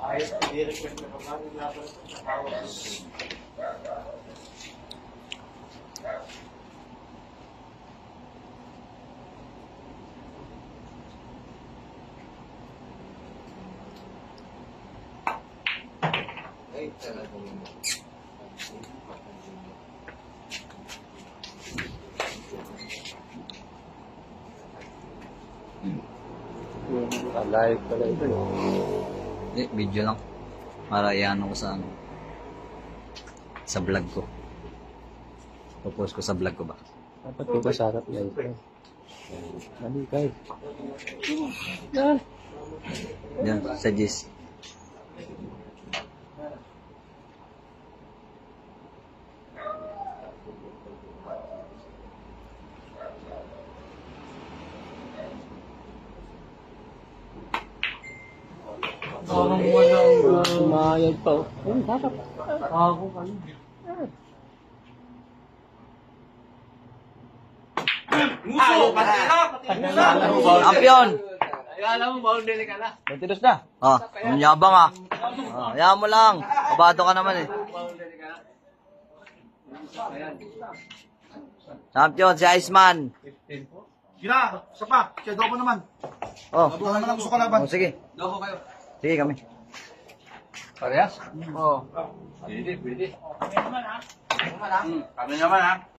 Ayos, i-request na pa kami laban sa tawag. Ay, talaga mo. Live pala ito. Hindi, video lang. Para iano ko sa ano. Sa vlog ko. Popost ko sa vlog ko ba? Dapat ko sa harap yan. Mali kayo. Yan. Yan, sa GIS. Parang walang Sumayad pa. Ay, dapat. ako ka na. Muso! Champion! Alam mo, boundary ka na. Mentiros na. Oh, ang yabang ah. Oh, hayaan mo lang. Kabado ka naman eh. Boundary ka na. Ayan. Champion, si Iceman. Sila, isa pa. Siya, dobo naman. Oh, Dobo naman ang gusto ko laban. oh sige. Doko kayo. Sige kami. Parehas? Oo. Pwede, pwede. Kami naman ha. Kami naman ha.